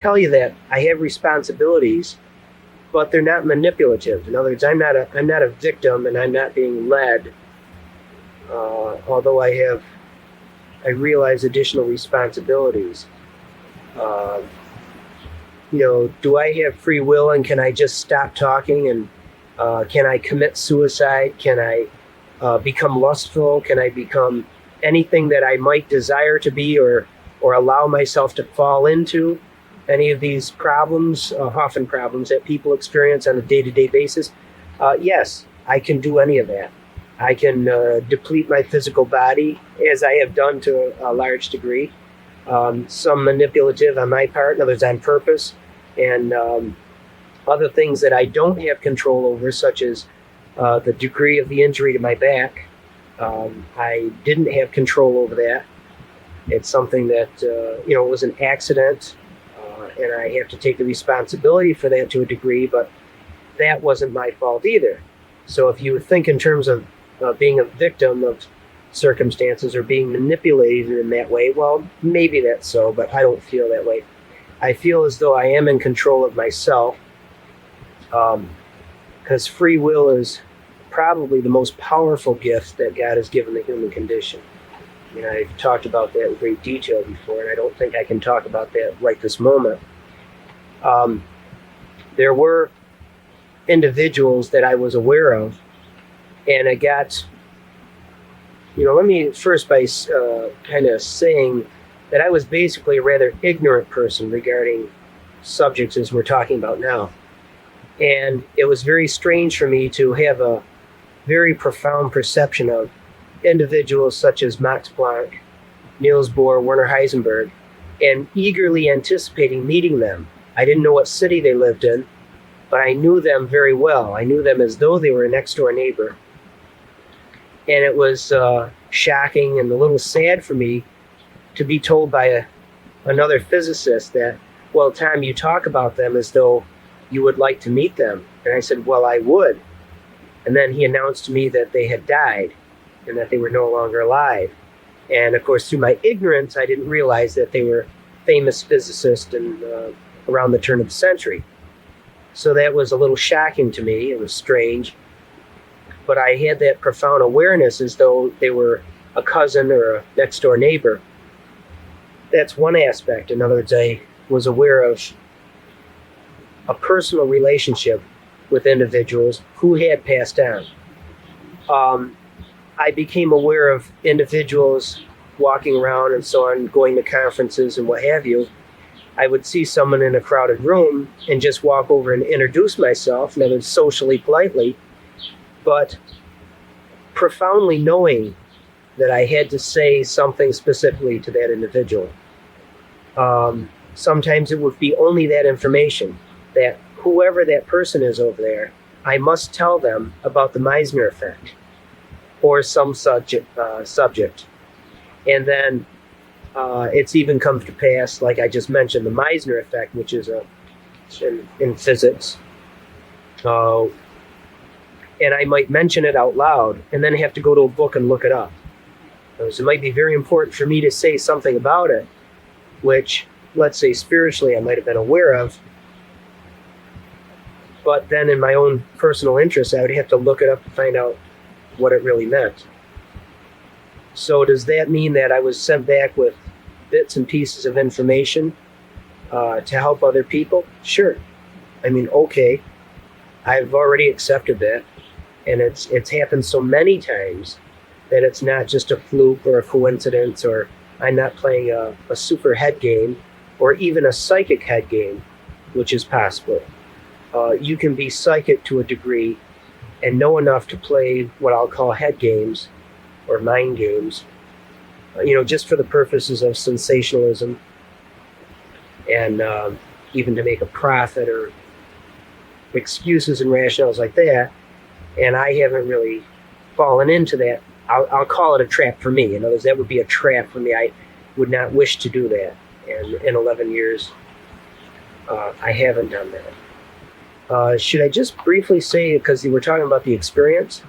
tell you that I have responsibilities, but they're not manipulative. In other words, I'm not a victim, and I'm not being led. Although I realize additional responsibilities. Do I have free will, and can I just stop talking, and can I commit suicide? Can I become lustful? Can I become anything that I might desire to be, or allow myself to fall into? Any of these problems, often problems that people experience on a day-to-day basis? Yes, I can do any of that. I can deplete my physical body, as I have done to a large degree. Some manipulative on my part, in other words, on purpose, and other things that I don't have control over, such as the degree of the injury to my back. I didn't have control over that. It's something that, it was an accident, and I have to take the responsibility for that to a degree, but that wasn't my fault either. So if you think in terms of being a victim of circumstances or being manipulated in that way, well, maybe that's so, but I don't feel that way. I feel as though I am in control of myself, because free will is probably the most powerful gift that God has given the human condition. I've talked about that in great detail before, and I don't think I can talk about that right this moment. There were individuals that I was aware of, and I got, let me first by kind of saying that I was basically a rather ignorant person regarding subjects as we're talking about now. And it was very strange for me to have a very profound perception of individuals such as Max Planck, Niels Bohr, Werner Heisenberg, and eagerly anticipating meeting them. I didn't know what city they lived in, but I knew them very well. I knew them as though they were a next-door neighbor. And it was shocking and a little sad for me to be told by another physicist that, well, Tom, you talk about them as though you would like to meet them. And I said, well, I would. And then he announced to me that they had died and that they were no longer alive. And of course, through my ignorance, I didn't realize that they were famous physicists around the turn of the century. So that was a little shocking to me. It was strange. But I had that profound awareness as though they were a cousin or a next door neighbor. That's one aspect. In other words, I was aware of a personal relationship with individuals who had passed on. I became aware of individuals walking around and so on, going to conferences and what have you. I would see someone in a crowded room and just walk over and introduce myself, in other words, socially, politely, but profoundly knowing that I had to say something specifically to that individual. Sometimes it would be only that information, that whoever that person is over there, I must tell them about the Meissner effect or some subject. And then it's even come to pass, like I just mentioned, the Meissner effect, which is in physics. And I might mention it out loud and then have to go to a book and look it up. So it might be very important for me to say something about it, which, let's say spiritually, I might have been aware of. But then in my own personal interest, I would have to look it up to find out what it really meant. So does that mean that I was sent back with bits and pieces of information to help other people? Sure. I mean, okay. I've already accepted that. And it's happened so many times that it's not just a fluke or a coincidence, or I'm not playing a super head game or even a psychic head game, which is possible. You can be psychic to a degree and know enough to play what I'll call head games or mind games, just for the purposes of sensationalism and even to make a profit or excuses and rationales like that. And I haven't really fallen into that. I'll call it a trap for me. In other words, that would be a trap for me. I would not wish to do that. And in 11 years, I haven't done that. Should I just briefly say, because we were talking about the experience,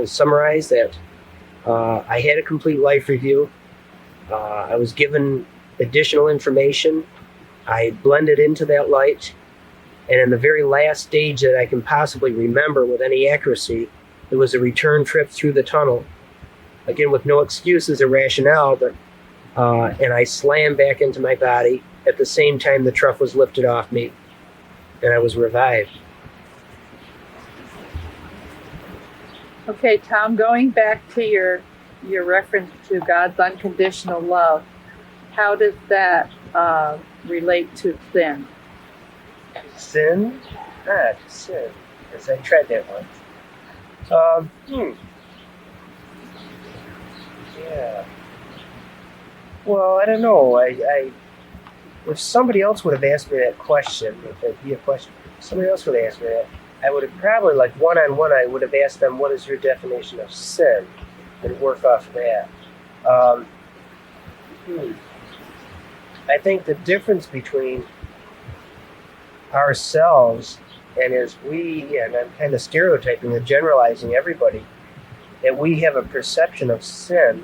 summarize that I had a complete life review. I was given additional information. I blended into that light, and in the very last stage that I can possibly remember with any accuracy, it was a return trip through the tunnel. Again, with no excuses or rationale, but and I slammed back into my body. At the same time, the truck was lifted off me, and I was revived. Okay, Tom, going back to your reference to God's unconditional love, how does that relate to sin? Sin? Sin. Yes, I tried that once. Yeah. Well, I don't know. I if somebody else would have asked me that question, if it'd be a question, somebody else would have asked me that, I would have probably, like one-on-one, I would have asked them, what is your definition of sin? And work off of that. I think the difference between ourselves and and I'm kind of stereotyping and generalizing everybody, that we have a perception of sin.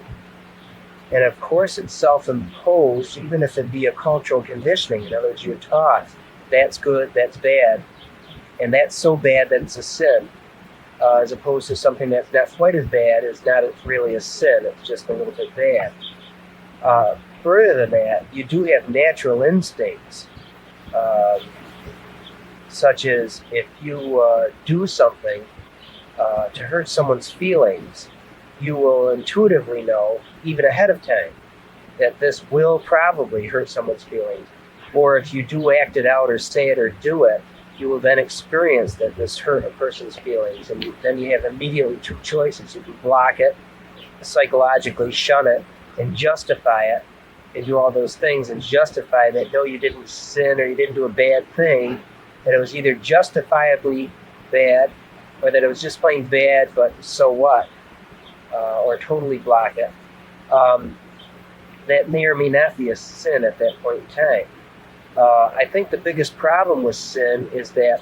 And of course, it's self-imposed, even if it be a cultural conditioning. In other words, you're taught that's good, that's bad, and that's so bad that it's a sin, as opposed to something that's not quite as bad is not really a sin, it's just a little bit bad. Further than that, you do have natural instincts, such as if you do something to hurt someone's feelings, you will intuitively know, even ahead of time, that this will probably hurt someone's feelings. Or if you do act it out or say it or do it, you will then experience that this hurt a person's feelings. And then you have immediately two choices. You can block it, psychologically shun it, and justify it, and do all those things and justify that, no, you didn't sin or you didn't do a bad thing, that it was either justifiably bad or that it was just plain bad, but so what? Or totally block it. That may or may not be a sin at that point in time. I think the biggest problem with sin is that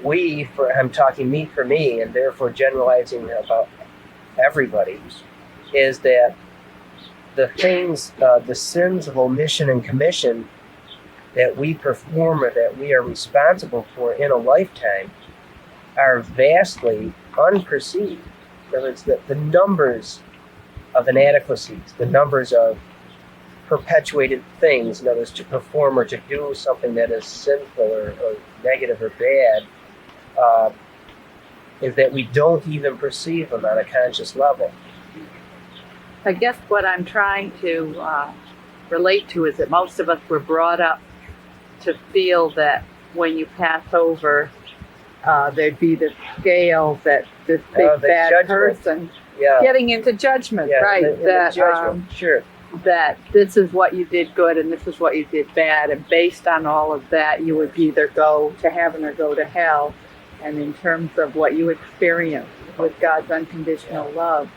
I'm talking me for me, and therefore generalizing about everybody, is that the things, the sins of omission and commission that we perform or that we are responsible for in a lifetime are vastly unperceived. In other words, the numbers of inadequacies, the numbers of perpetuated things, in other words, to perform or to do something that is sinful or negative or bad, is that we don't even perceive them on a conscious level. I guess what I'm trying to relate to is that most of us were brought up to feel that when you pass over, there'd be this scale that this big bad judgment person getting into judgment, right? That judgment. Sure. That this is what you did good and this is what you did bad, and based on all of that, you would either go to heaven or go to hell. And in terms of what you experience with God's unconditional love,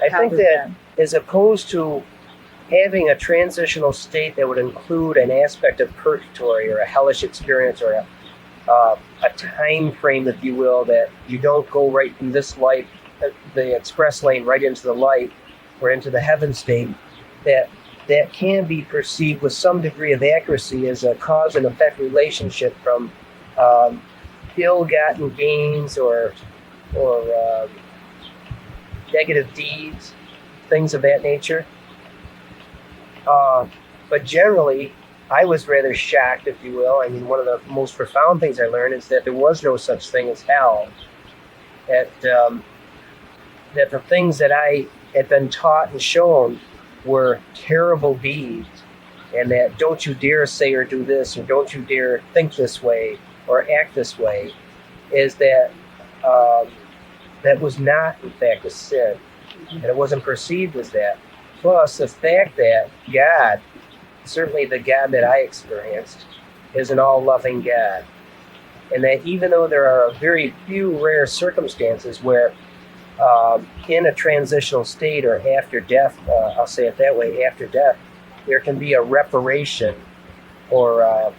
I think that as opposed to having a transitional state that would include an aspect of purgatory or a hellish experience or a time frame, if you will, that you don't go right from this light, the express lane, right into the light or into the heaven state, that can be perceived with some degree of accuracy as a cause and effect relationship from ill-gotten gains or negative deeds, things of that nature. But generally, I was rather shocked, if you will. I mean, one of the most profound things I learned is that there was no such thing as hell. That the things that I had been taught and shown were terrible deeds, and that don't you dare say or do this, or don't you dare think this way or act this way, is that that was not, in fact, a sin, and it wasn't perceived as that. Plus, the fact that God, certainly the God that I experienced, is an all-loving God, and that even though there are very few rare circumstances where in a transitional state or after death, I'll say it that way, after death, there can be a reparation or a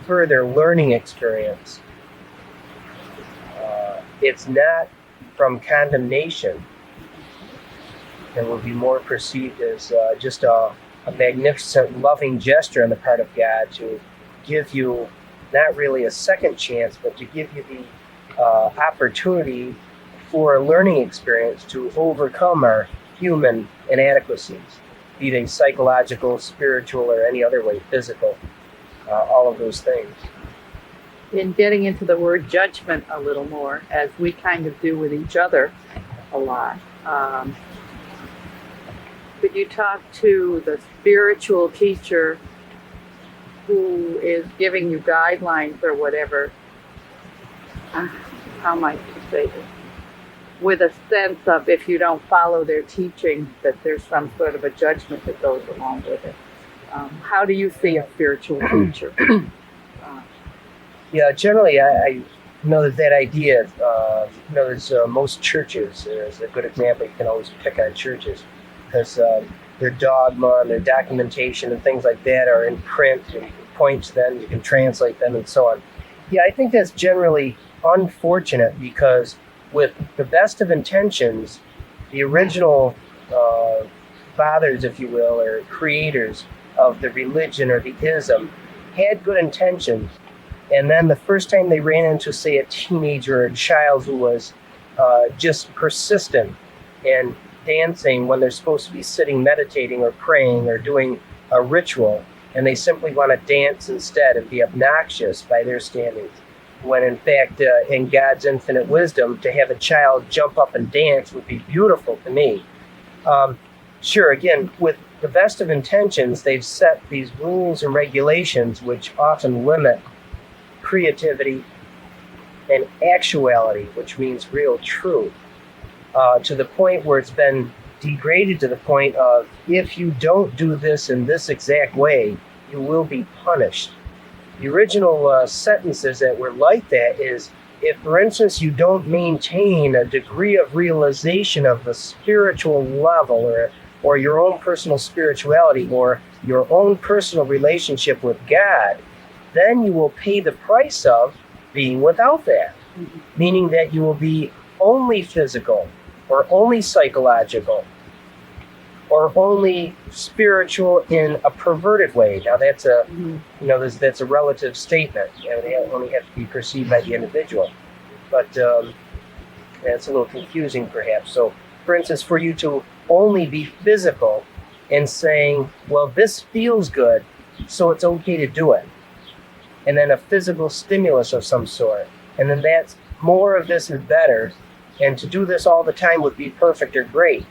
further learning experience. It's not from condemnation. It will be more perceived as just a a magnificent, loving gesture on the part of God to give you not really a second chance, but to give you the opportunity for a learning experience to overcome our human inadequacies, be they psychological, spiritual, or any other way, physical, all of those things. In getting into the word judgment a little more, as we kind of do with each other a lot, could you talk to the spiritual teacher who is giving you guidelines or whatever? How might you say this? With a sense of, if you don't follow their teaching, that there's some sort of a judgment that goes along with it. How do you see a spiritual teacher? Yeah, generally, I know that idea. There's most churches. There's a good example. You can always pick on churches because their dogma and their documentation and things like that are in print, and you can point to them, you can translate them, and so on. Yeah, I think that's generally unfortunate because, with the best of intentions, the original fathers, if you will, or creators of the religion or the ism, had good intentions. And then the first time they ran into, say, a teenager or a child who was just persistent and dancing when they're supposed to be sitting meditating or praying or doing a ritual, and they simply want to dance instead and be obnoxious by their standards, when in fact, in God's infinite wisdom, to have a child jump up and dance would be beautiful to me. Sure, again, with the best of intentions, they've set these rules and regulations which often limit creativity and actuality, which means real truth, to the point where it's been degraded to the point of, if you don't do this in this exact way, you will be punished. The original sentences that were like that is, if, for instance, you don't maintain a degree of realization of the spiritual level, or your own personal spirituality, or your own personal relationship with God, then you will pay the price of being without that. Mm-hmm. Meaning that you will be only physical, or only psychological, or only spiritual in a perverted way. Now that's that's a relative statement. They only have to be perceived by the individual. But it's a little confusing perhaps. So, for instance, for you to only be physical and saying, well, this feels good, so it's okay to do it. And then a physical stimulus of some sort. And then that's more of this is better. And to do this all the time would be perfect or great.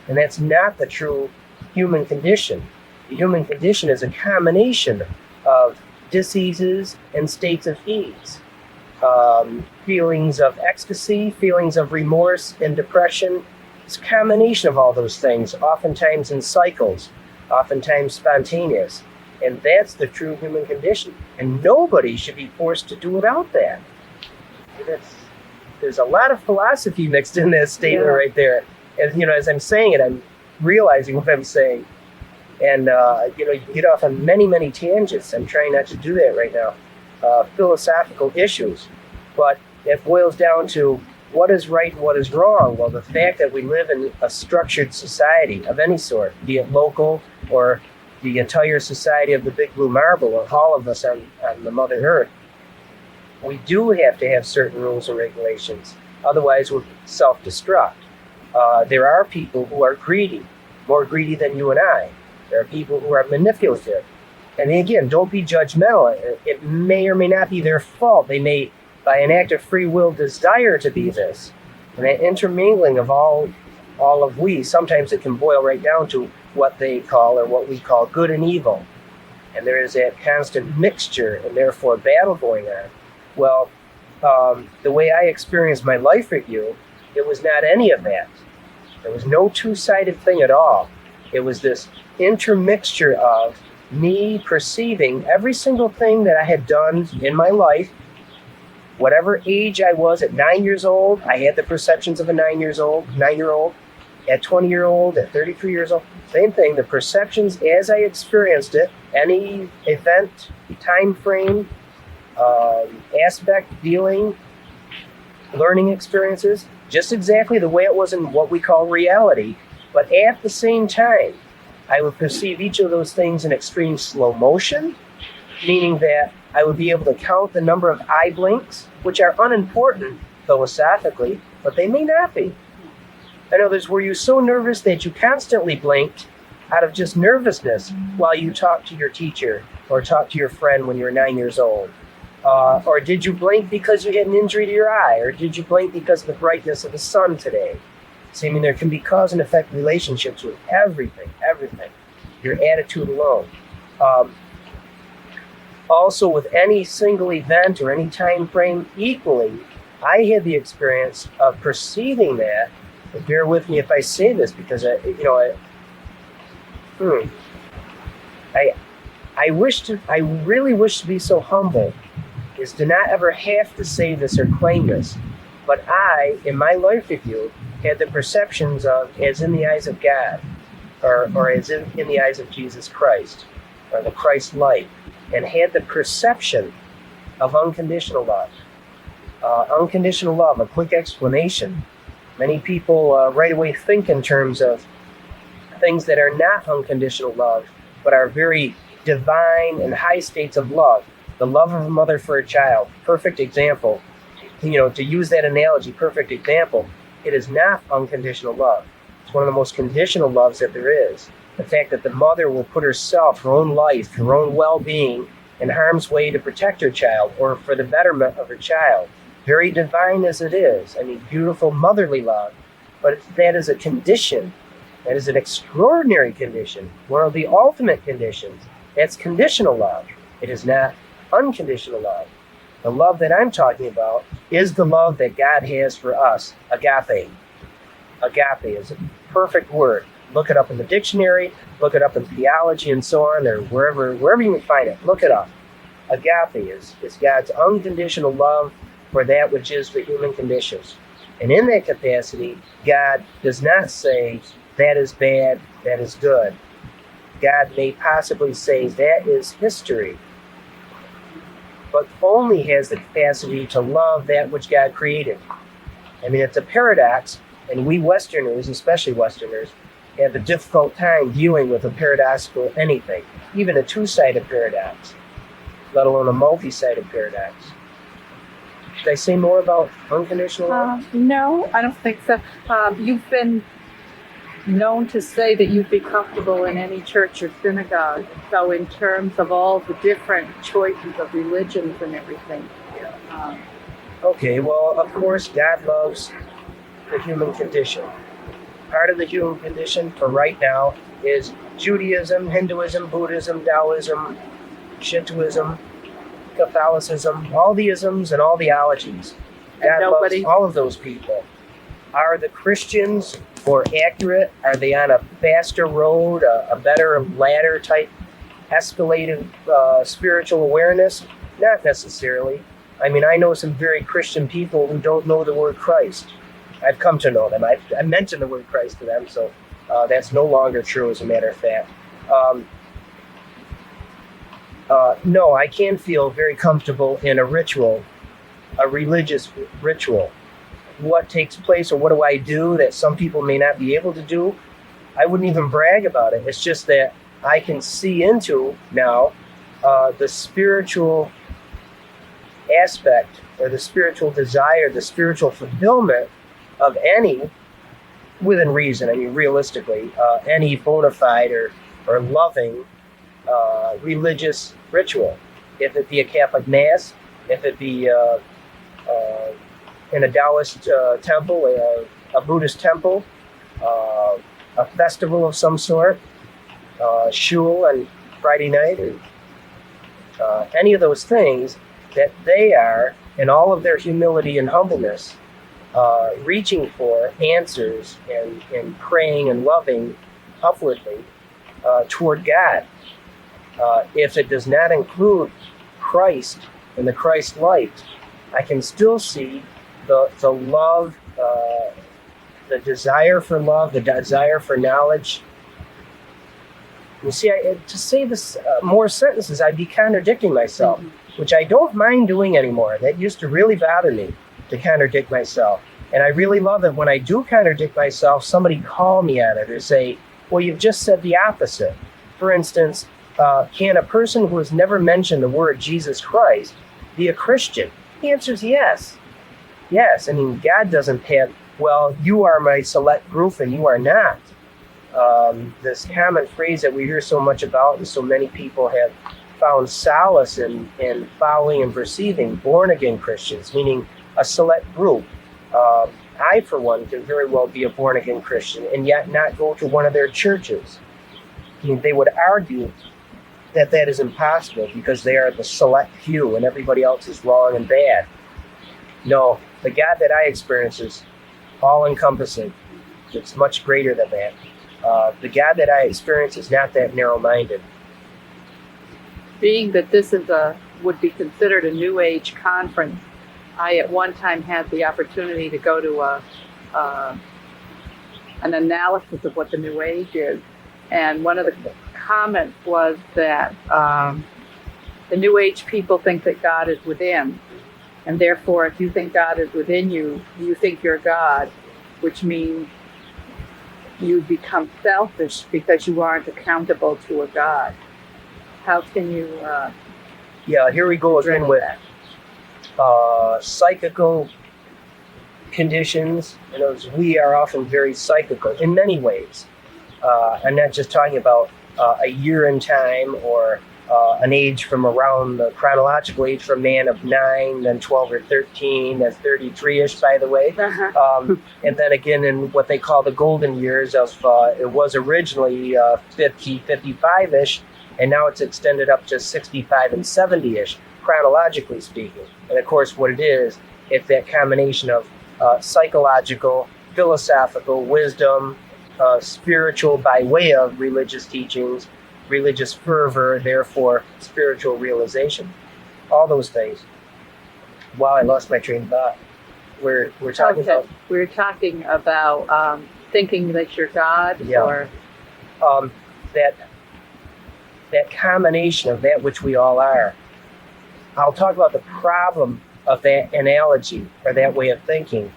And that's not the true human condition. The human condition is a combination of diseases and states of ease. Feelings of ecstasy, feelings of remorse and depression. It's a combination of all those things, oftentimes in cycles, oftentimes spontaneous. And that's the true human condition. And nobody should be forced to do without that. There's a lot of philosophy mixed in that statement right there. As I'm saying it, I'm realizing what I'm saying. And, you get off on many, many tangents. I'm trying not to do that right now. Philosophical issues. But it boils down to what is right and what is wrong. Well, the fact that we live in a structured society of any sort, be it local or the entire society of the Big Blue Marble, or all of us on the Mother Earth, we do have to have certain rules and regulations. Otherwise, we'll self-destruct. There are people who are greedy, more greedy than you and I. There are people who are manipulative. And again, don't be judgmental. It may or may not be their fault. They may, by an act of free will, desire to be this. And that intermingling of all of we, sometimes it can boil right down to what they call, or what we call, good and evil. And there is that constant mixture and therefore battle going on. Well, the way I experienced my life review, it was not any of that. There was no two-sided thing at all. It was this intermixture of me perceiving every single thing that I had done in my life. Whatever age I was at 9 years old, I had the perceptions of a 9-year-old. At 20-year-old, at 33 years old, same thing. The perceptions as I experienced it, any event, time frame, aspect, feeling, learning experiences, just exactly the way it was in what we call reality. But at the same time, I would perceive each of those things in extreme slow motion, meaning that I would be able to count the number of eye blinks, which are unimportant philosophically, but they may not be. In other words, were you so nervous that you constantly blinked out of just nervousness while you talked to your teacher or talked to your friend when you were 9 years old? Or did you blink because you had an injury to your eye? Or did you blink because of the brightness of the sun today? So, I mean, there can be cause and effect relationships with everything. Your attitude alone. Also, with any single event or any time frame equally, I had the experience of perceiving that. But bear with me if I say this, because I really wish to be so humble is to not ever have to say this or claim this. But I, in my life review, had the perceptions of as in the eyes of God, or as in the eyes of Jesus Christ, or the Christ light, and had the perception of unconditional love. Unconditional love, a quick explanation. Many people right away think in terms of things that are not unconditional love, but are very divine and high states of love. The love of a mother for a child, perfect example. To use that analogy, perfect example, it is not unconditional love. It's one of the most conditional loves that there is. The fact that the mother will put herself, her own life, her own well-being in harm's way to protect her child or for the betterment of her child. Very divine as it is. I mean, beautiful motherly love. But that is a condition. That is an extraordinary condition. One of the ultimate conditions. That's conditional love. It is not unconditional love. The love that I'm talking about is the love that God has for us. Agape. Agape is a perfect word. Look it up in the dictionary, look it up in theology and so on, or wherever you can find it, look it up. Agape is God's unconditional love for that which is the human conditions. And in that capacity, God does not say, that is bad, that is good. God may possibly say, that is history, but only has the capacity to love that which God created. I mean, it's a paradox, and we Westerners, especially Westerners, have a difficult time viewing with a paradoxical anything, even a two-sided paradox, let alone a multi-sided paradox. Did I say more about unconditional love? No, I don't think so. You've been known to say that you'd be comfortable in any church or synagogue. So in terms of all the different choices of religions and everything. Okay, well, of course, God loves the human condition. Part of the human condition for right now is Judaism, Hinduism, Buddhism, Taoism, Shintoism, Catholicism, all the isms and all the ologies. God loves all of those people. Are the Christians more accurate? Are they on a faster road, a better ladder type escalated spiritual awareness? Not necessarily. I mean, I know some very Christian people who don't know the word Christ. I've come to know them. I mentioned the word Christ to them, so that's no longer true, as a matter of fact. No, I can feel very comfortable in a ritual, a religious ritual. What takes place or what do I do that some people may not be able to do? I wouldn't even brag about it. It's just that I can see into now the spiritual aspect or the spiritual desire, the spiritual fulfillment of any, within reason, I mean realistically, any bona fide or loving religious ritual. If it be a Catholic Mass, if it be in a Taoist temple, a Buddhist temple, a festival of some sort, shul on Friday night, or any of those things, that they are, in all of their humility and humbleness, reaching for answers and praying and loving upwardly toward God. If it does not include Christ and the Christ light, I can still see the love, the desire for love, the desire for knowledge. You see, to say this more sentences, I'd be contradicting myself, which I don't mind doing anymore. That used to really bother me, to contradict myself. And I really love it when I do contradict myself, somebody call me on it or say, Well, you've just said the opposite. For instance, can a person who has never mentioned the word Jesus Christ be a Christian? The answer is yes. Yes, I mean, God doesn't have, well, you are my select group and you are not. This common phrase that we hear so much about and so many people have found solace in following and perceiving born-again Christians, meaning a select group. I, for one, can very well be a born-again Christian and yet not go to one of their churches. I mean, they would argue that that is impossible because they are the select few and everybody else is wrong and bad. No, the God that I experience is all-encompassing. It's much greater than that. The God that I experience is not that narrow-minded. Being that this is would be considered a New Age conference, I at one time had the opportunity to go to an analysis of what the New Age is. And one of the comments was that the New Age people think that God is within. And therefore, if you think God is within you, you think you're God, which means you become selfish because you aren't accountable to a God. How can you Yeah, here we go again with psychical conditions. You know, we are often very psychical in many ways. I'm not just talking about a year in time or an age from around the chronological age from man of 9, then 12 or 13, then 33-ish, by the way. And then again in what they call the golden years of, it was originally 50, 55-ish, and now it's extended up to 65 and 70-ish, chronologically speaking. And of course what it is, it's that combination of psychological, philosophical, wisdom, spiritual by way of religious teachings, religious fervor, therefore spiritual realization. All those things. Wow, I lost my train of thought. We're talking about... We're talking about thinking that you're God, yeah. Or... that combination of that which we all are. I'll talk about the problem of that analogy, or that way of thinking.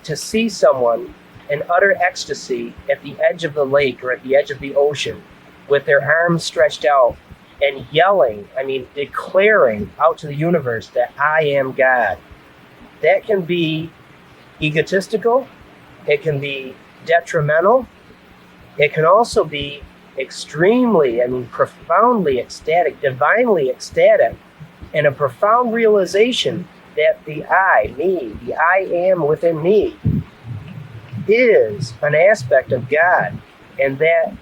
To see someone in utter ecstasy at the edge of the lake or at the edge of the ocean with their arms stretched out and yelling, declaring out to the universe that I am God. That can be egotistical. It can be detrimental. It can also be extremely, profoundly ecstatic, divinely ecstatic, and a profound realization that the I, me, the I am within me is an aspect of God, and that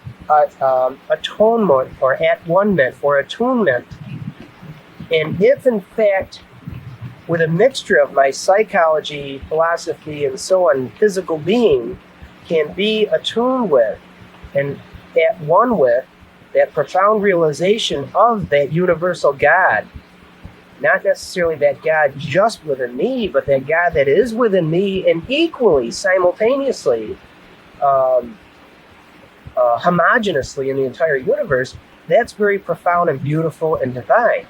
atonement or at-one-ment or attunement, and if in fact with a mixture of my psychology, philosophy, and so on, physical being can be attuned with and at one with that profound realization of that universal God, not necessarily that God just within me, but that God that is within me and equally, simultaneously, homogeneously in the entire universe, that's very profound and beautiful and divine.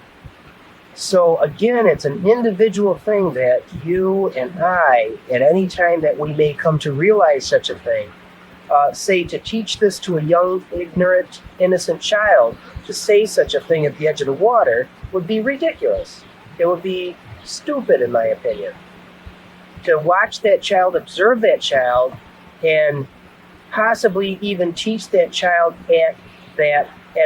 So again, it's an individual thing that you and I, at any time that we may come to realize such a thing, say to teach this to a young, ignorant, innocent child, to say such a thing at the edge of the water would be ridiculous. It would be stupid, in my opinion. To watch that child, observe that child, and possibly even teach that child at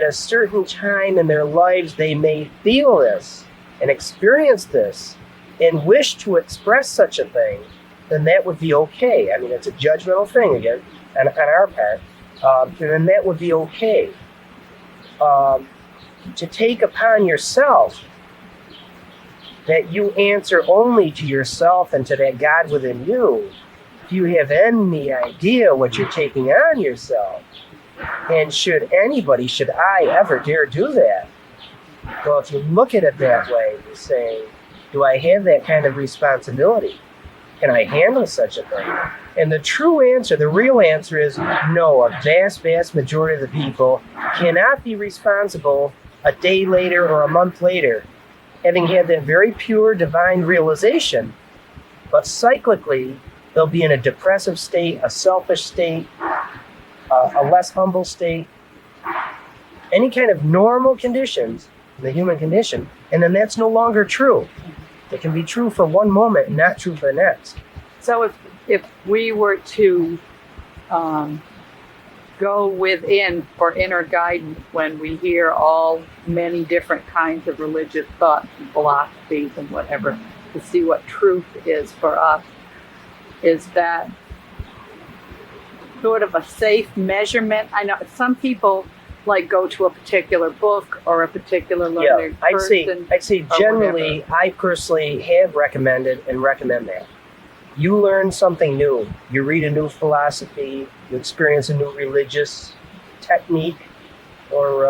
a certain time in their lives they may feel this and experience this and wish to express such a thing, then that would be okay. It's a judgmental thing again on our part, and then that would be okay. To take upon yourself that you answer only to yourself and to that God within you, if you have any idea what you're taking on yourself, and should I ever dare do that? Well, if you look at it that way, you say, do I have that kind of responsibility? Can I handle such a thing? And the true answer, the real answer is no. A vast, vast majority of the people cannot be responsible a day later or a month later, having had that very pure divine realization, but cyclically, they'll be in a depressive state, a selfish state, a less humble state, any kind of normal conditions in the human condition, and then that's no longer true. It can be true for one moment and not true for the next. So if we were to go within for inner guidance when we hear all many different kinds of religious thoughts and philosophies and whatever, to see what truth is for us, is that sort of a safe measurement? I know some people like go to a particular book or a particular learned person. I'd say generally, I personally have recommended and recommend that. You learn something new. You read a new philosophy. You experience a new religious technique, or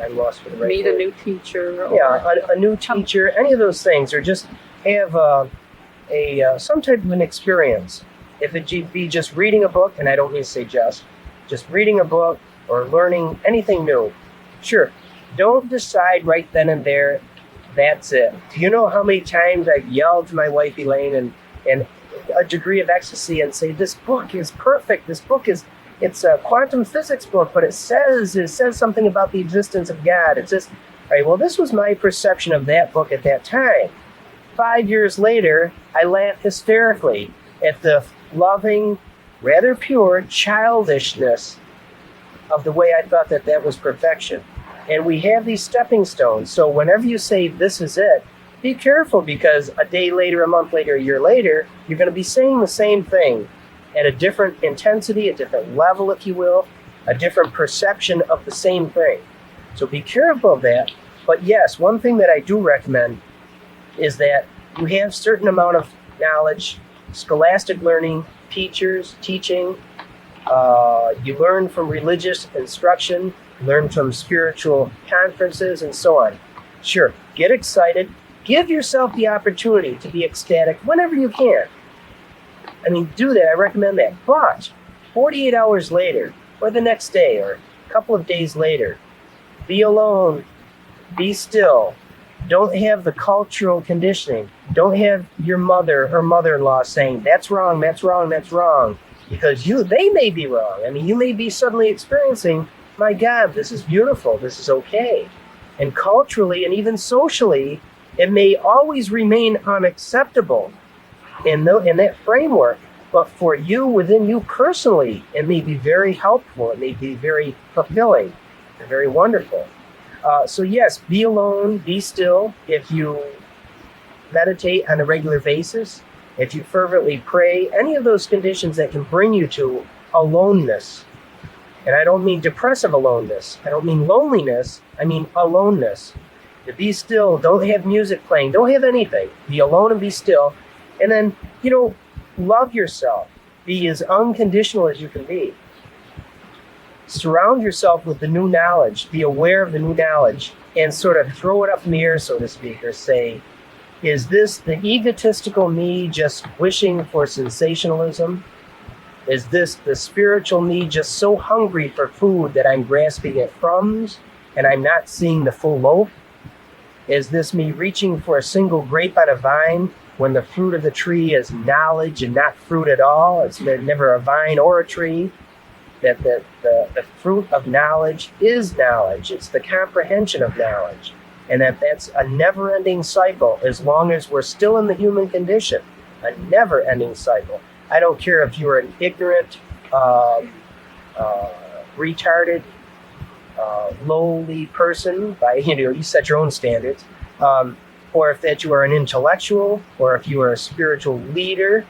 I'm lost for the right meet word. a new teacher. A new teacher. Any of those things, or just have some type of an experience. If it be just reading a book, and I don't mean to say just reading a book or learning anything new, sure. Don't decide right then and there. That's it. Do you know how many times I've yelled to my wife Elaine and a degree of ecstasy and say, this book is perfect. This book it's a quantum physics book, but it says something about the existence of God. It says, all right, well, this was my perception of that book at that time. 5 years later, I laugh hysterically at the loving, rather pure childishness of the way I thought that was perfection. And we have these stepping stones. So whenever you say this is it, be careful, because a day later, a month later, a year later, you're going to be saying the same thing at a different intensity, a different level, if you will, a different perception of the same thing. So be careful of that. But yes, one thing that I do recommend is that you have certain amount of knowledge, scholastic learning, teachers, teaching. You learn from religious instruction, learn from spiritual conferences, and so on. Sure, get excited. Give yourself the opportunity to be ecstatic whenever you can. I mean, do that. I recommend that. But 48 hours later, or the next day, or a couple of days later, be alone, be still. Don't have the cultural conditioning. Don't have your mother or mother-in-law saying, that's wrong, that's wrong, that's wrong. Because they may be wrong. I mean, you may be suddenly experiencing, my God, this is beautiful, this is okay. And culturally and even socially, it may always remain unacceptable in that framework. But for you, within you personally, it may be very helpful. It may be very fulfilling and very wonderful. So yes, be alone, be still. If you meditate on a regular basis, if you fervently pray, any of those conditions that can bring you to aloneness. And I don't mean depressive aloneness. I don't mean loneliness. I mean aloneness. To be still, don't have music playing, don't have anything. Be alone and be still. And then, love yourself. Be as unconditional as you can be. Surround yourself with the new knowledge. Be aware of the new knowledge and sort of throw it up in the air, so to speak, or say, is this the egotistical me just wishing for sensationalism? Is this the spiritual me just so hungry for food that I'm grasping at crumbs and I'm not seeing the full loaf? Is this me reaching for a single grape on a vine when the fruit of the tree is knowledge and not fruit at all? It's never a vine or a tree. That the fruit of knowledge is knowledge. It's the comprehension of knowledge. And that's a never-ending cycle as long as we're still in the human condition. A never-ending cycle. I don't care if you're an ignorant, retarded, lowly person, by you set your own standards, or if that you are an intellectual, or if you are a spiritual leader,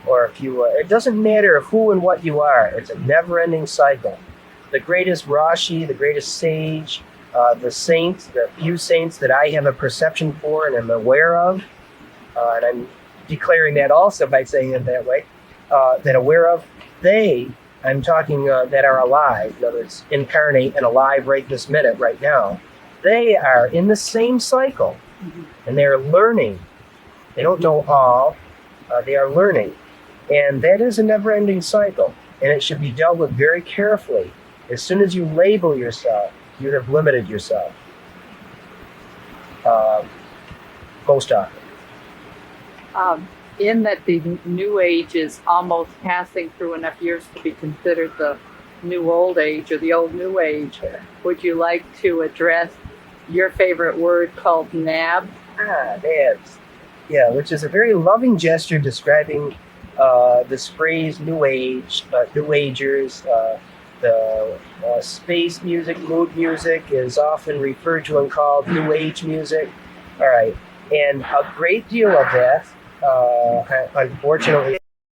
or if you are, it doesn't matter who and what you are. It's a never-ending cycle. The greatest Rashi, the greatest sage, the saints, the few saints that I have a perception for and am aware of, and I'm declaring that also by saying it that way, that aware of, I'm talking that are alive, in other words, incarnate and alive right this minute, right now, they are in the same cycle, and they're learning. They don't know all, they are learning. And that is a never-ending cycle, and it should be dealt with very carefully. As soon as you label yourself, you have limited yourself. Most often. in that the new age is almost passing through enough years to be considered the new old age or the old new age, would you like to address your favorite word called nab? Nabs. Yeah, which is a very loving gesture describing this phrase new age, new agers. The space music, mood music is often referred to and called new age music. All right. And a great deal of that, unfortunately,